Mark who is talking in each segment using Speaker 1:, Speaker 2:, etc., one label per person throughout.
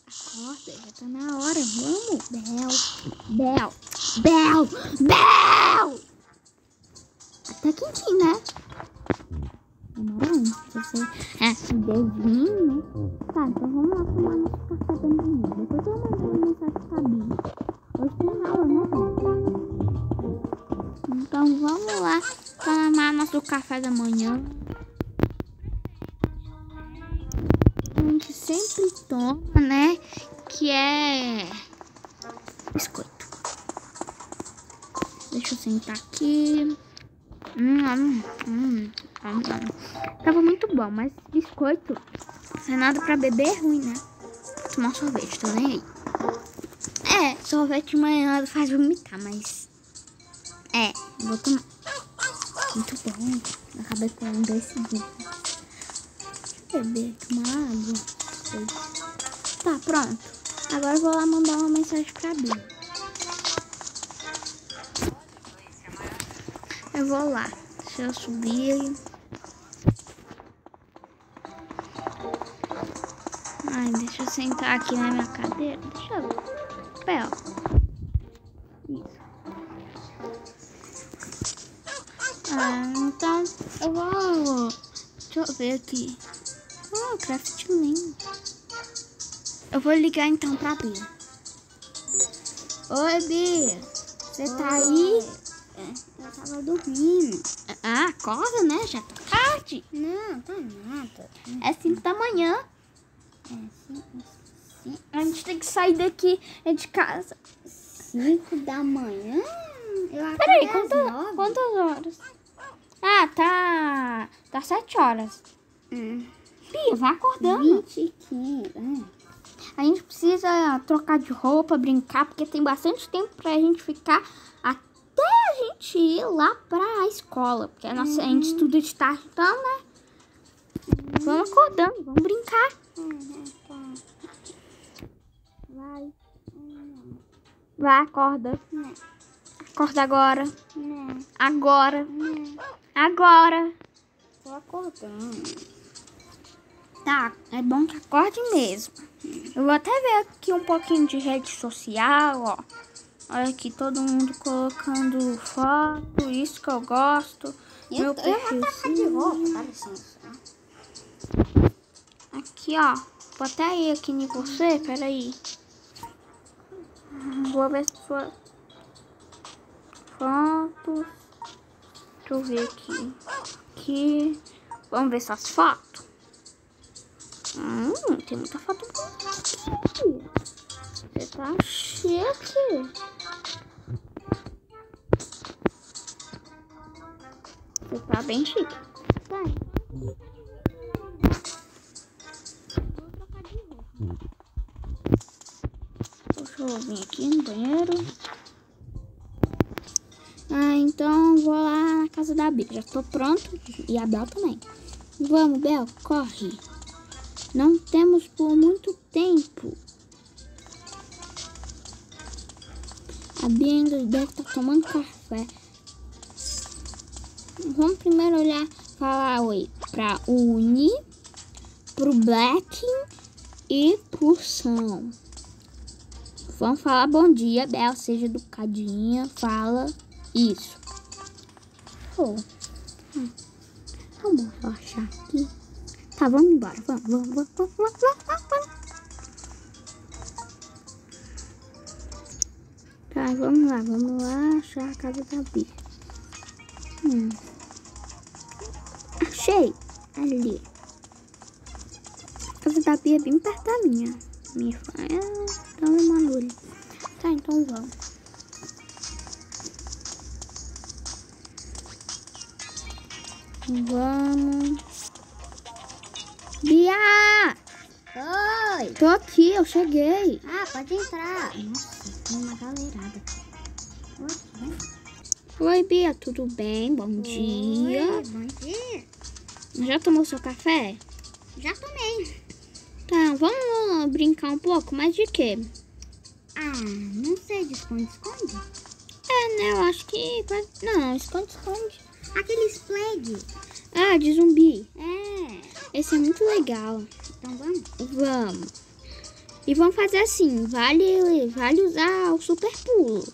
Speaker 1: Acorda, já tá na hora. Vamos, Bel. Até quentinho, né? Demorou, você dedinho, né? Tá, então vamos lá tomar nosso café da manhã. Depois eu vou mandar uma mensagem pra Bia. Hoje tem aula, né, Bel? Então vamos lá tomar nosso café da manhã. A gente sempre toma, né? Que é biscoito. Deixa eu sentar aqui. Tava muito bom, mas biscoito sem nada pra beber é ruim, né? Vou tomar sorvete, tô nem aí. Sorvete de manhã faz vomitar, mas vou tomar. Muito bom. Eu acabei com 2 segundos. Beber, tomar água. Tá, pronto. Agora eu vou lá mandar uma mensagem pra Bia. Eu vou lá. Deixa eu subir. Ai, deixa eu sentar aqui na minha cadeira. Deixa eu ver. Bel. Isso. Então eu vou... Deixa eu ver aqui. Craft lindo. Eu vou ligar então pra Bia. Oi, Bia. Você tá aí?
Speaker 2: Eu tava dormindo.
Speaker 1: Acorda, né? Já tá tarde.
Speaker 2: Não, tá nada.
Speaker 1: É 5 da manhã.
Speaker 2: Sim.
Speaker 1: A gente tem que sair daqui de casa.
Speaker 2: 5 da manhã?
Speaker 1: Peraí, quantas horas? Tá 7 horas. Bia, vai acordando.
Speaker 2: 20h15.
Speaker 1: A gente precisa trocar de roupa, brincar, porque tem bastante tempo pra gente ficar até a gente ir lá pra escola. Porque a gente estuda de tarde, então, né? Vamos acordando, vamos brincar. Vai, acorda.
Speaker 2: Não.
Speaker 1: Acorda agora.
Speaker 2: Não.
Speaker 1: Agora.
Speaker 2: Não.
Speaker 1: Agora.
Speaker 2: Tô acordando.
Speaker 1: Tá, é bom que acorde mesmo. Eu vou até ver aqui um pouquinho de rede social, ó. Olha aqui, todo mundo colocando foto, isso que eu gosto.
Speaker 2: Eu vou trocar de roupa, dá licença.
Speaker 1: Aqui, ó. Vou até ir aqui em você, peraí. Vou ver suas fotos. Deixa eu ver aqui. Vamos ver suas fotos. Tem muita foto aqui. Você tá chique. Você tá bem chique. Vai. Deixa eu vir aqui no banheiro. Então vou lá na casa da Bia. Já tô pronto. E a Bel também. Vamos, Bel, corre. Não temos por muito tempo. A Bia ainda deve estar tomando café. Vamos primeiro falar oi pra Uni, pro Black e pro Sam. Vamos falar bom dia, Bel, seja educadinha, fala isso. Vamos relaxar aqui. Tá, vamos embora, vamos. Tá, vamos lá achar a casa da Bia. Achei, ali. A casa da Bia é bem perto da minha. Minha fã é Manolha. Tá, então vamos. Vamos. Bia!
Speaker 2: Oi!
Speaker 1: Tô aqui, eu cheguei.
Speaker 2: Pode entrar. Nossa, tem uma galerada.
Speaker 1: Oi, Bia, tudo bem? Bom dia.
Speaker 2: Oi, bom dia.
Speaker 1: Já tomou seu café?
Speaker 2: Já tomei.
Speaker 1: Tá, vamos brincar um pouco, mas de quê?
Speaker 2: Não sei, de esconde-esconde?
Speaker 1: Né, eu acho que... Não, esconde-esconde.
Speaker 2: Aqueles plague.
Speaker 1: De zumbi. Esse é muito legal.
Speaker 2: Então vamos?
Speaker 1: Vamos. E vamos fazer assim, vale usar o super pulo.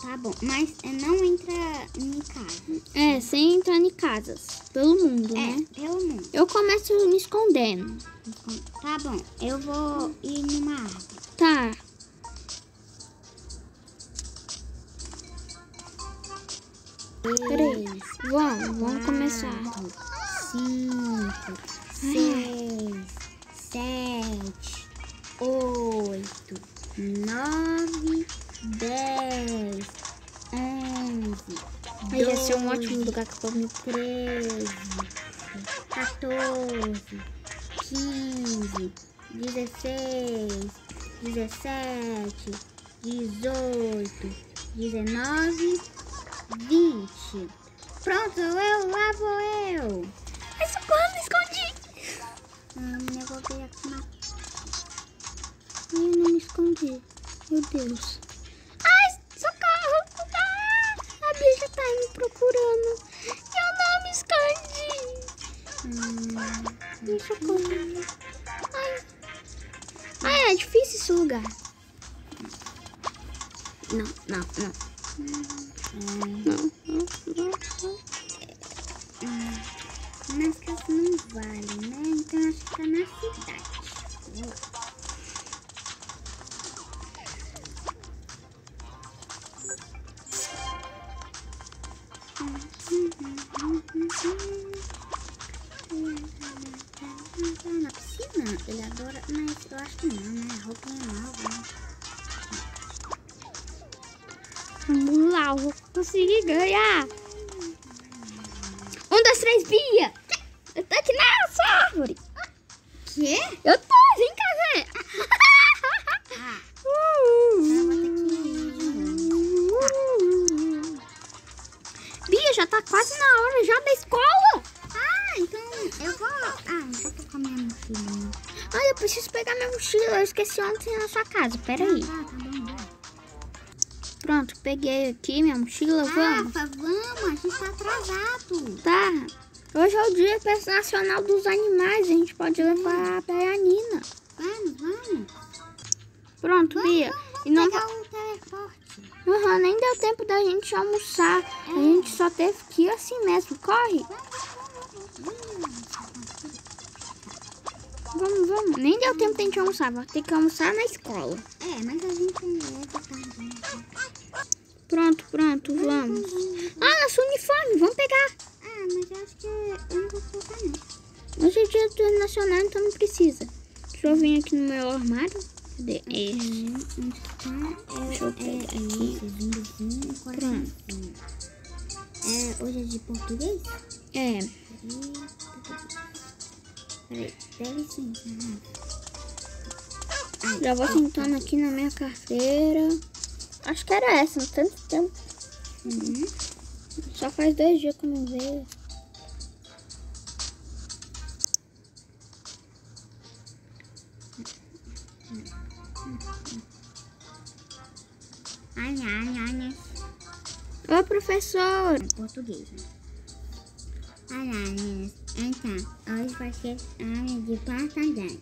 Speaker 2: Tá bom, mas não entra em casa.
Speaker 1: É, sem entrar em casas. Pelo mundo, né?
Speaker 2: Pelo mundo.
Speaker 1: Eu começo me escondendo.
Speaker 2: Tá bom, eu vou ir numa árvore.
Speaker 1: Tá. Peraí. Vamos começar.
Speaker 2: 5, 6, 7, 8, 9, 10, 11.
Speaker 1: Aí vai ser um ótimo lugar que eu vou me...
Speaker 2: 13, 14, 15, 16, 17, 18, 19, 20. Pronto, lá vou eu.
Speaker 1: Ai, socorro, me escondi.
Speaker 2: Eu vou ver aqui na...
Speaker 1: Ai, eu não me escondi. Meu Deus. Ai, socorro. A Bia já tá me procurando. Eu não me escondi. Ai, socorro. Ai, é difícil esse lugar. Não.
Speaker 2: Mas casa não vale, né? Então acho que tá na cidade. Na piscina? Ele adora, mas eu acho que não, né? A roupa é nova, né?
Speaker 1: Vamos lá, eu vou conseguir ganhar. 1, 2, 3, Bia. Eu tô aqui nessa árvore.
Speaker 2: Quê?
Speaker 1: Eu tô, vem cá ver. Bia, já tá quase na hora já da escola.
Speaker 2: Então eu vou... já tô com a minha mochilinha.
Speaker 1: Ai, eu preciso pegar minha mochila. Eu esqueci ontem na sua casa. Pera aí.
Speaker 2: Tá bom, vai.
Speaker 1: Pronto, peguei aqui minha mochila. Vamos.
Speaker 2: Rafa, vamos, a gente tá atrasado.
Speaker 1: Tá. Hoje é o Dia Nacional dos Animais. A gente pode levar a Nina.
Speaker 2: Vamos.
Speaker 1: Pronto, Bia. E não
Speaker 2: pegar o teleporte.
Speaker 1: nem deu tempo da gente almoçar. A gente só teve que ir assim mesmo. Corre. Vamos. Nem deu tempo da gente almoçar. Vai ter que almoçar na escola.
Speaker 2: Mas a gente leva também.
Speaker 1: Pronto, vamos. Nosso uniforme, vamos pegar.
Speaker 2: Mas eu acho que eu não vou colocar não.
Speaker 1: Hoje é Dia Internacional, então não precisa. Deixa eu vir aqui no meu armário. Cadê esse?
Speaker 2: Onde que tá?
Speaker 1: Deixa eu pegar aqui.
Speaker 2: Pronto. Hoje é de português?
Speaker 1: É.
Speaker 2: Peraí, deve sim.
Speaker 1: Já vou sentando aqui na minha carteira. Acho que era essa, não tanto tempo. Só faz 2 dias que eu não vejo. Ô, professor.
Speaker 2: Português, né? Então, hoje vai ser área de passagens.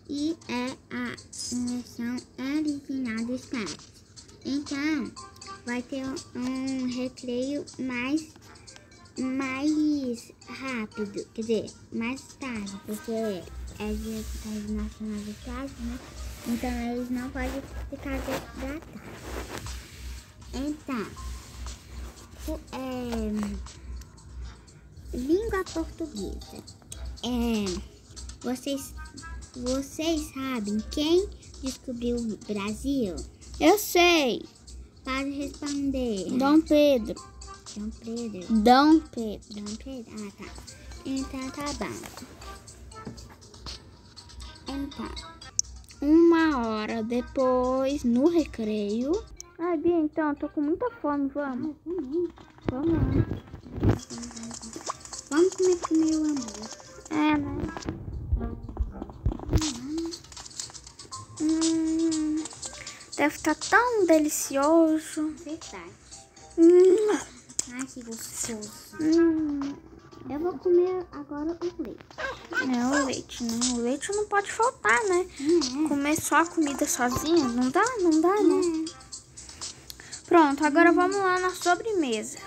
Speaker 2: E é a versão original dos pais. Então, vai ter um recreio mais rápido, quer dizer, mais tarde, porque é Dia Nacional dos Pais, né? Então, eles não podem ficar da tarde. Então, língua portuguesa. Vocês sabem quem descobriu o Brasil?
Speaker 1: Eu sei.
Speaker 2: Pode responder.
Speaker 1: Dom Pedro.
Speaker 2: Dom Pedro. Tá. Então tá bom. Então.
Speaker 1: 1 hora depois, no recreio. Ai, Bia, então, eu tô com muita fome. Vamos. Vamos lá.
Speaker 2: Vamos comer primeiro o hambúrguer.
Speaker 1: Né? Deve estar tão delicioso.
Speaker 2: Verdade. Ai, que gostoso. Eu vou comer agora o leite.
Speaker 1: É, o leite, né? O leite não pode faltar, né? Comer só a comida sozinha, não dá, né? Pronto, agora vamos lá na sobremesa.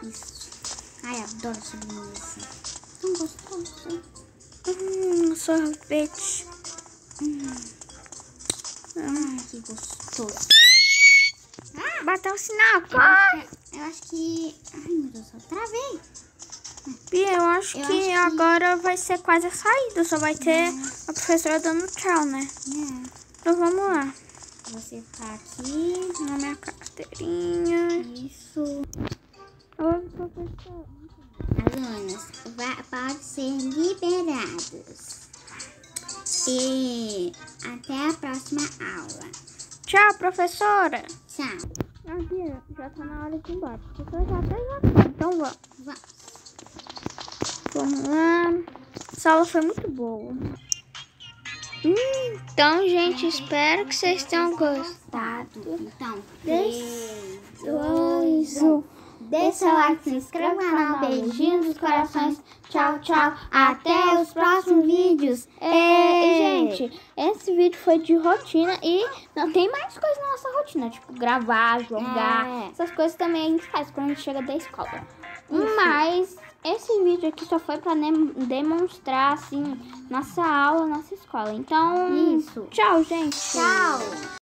Speaker 2: Isso. Ai, adoro sobremesa. Tão gostoso.
Speaker 1: Sorvete.
Speaker 2: Ai, que gostoso.
Speaker 1: Bateu o sinal, corre!
Speaker 2: Eu acho que... Ai, meu Deus, eu travei.
Speaker 1: Bia, eu acho que agora vai ser quase a saída. Só vai ter a professora dando tchau, né? Então vamos lá.
Speaker 2: Você tá aqui
Speaker 1: Na minha carteirinha.
Speaker 2: Isso.
Speaker 1: Oi, professor.
Speaker 2: Alunos, podem ser liberados. E até a próxima aula.
Speaker 1: Tchau, professora.
Speaker 2: Tchau.
Speaker 1: Bia, já tá na hora de ir embora. A professora já tá. Então vamos. Vamos lá. Essa aula foi muito boa. Então, gente, espero que vocês tenham gostado.
Speaker 2: Então,
Speaker 1: 3, 2, 1. Deixa seu like, se inscreva no canal. Beijinhos dos corações. Tchau, tchau. Até os próximos vídeos. E, gente, esse vídeo foi de rotina e não tem mais coisa na nossa rotina. Tipo, gravar, jogar. Essas coisas também a gente faz quando a gente chega da escola. Mas esse vídeo aqui só foi pra demonstrar, assim, nossa aula, nossa escola. Então,
Speaker 2: Isso.
Speaker 1: Tchau, gente.
Speaker 2: Tchau.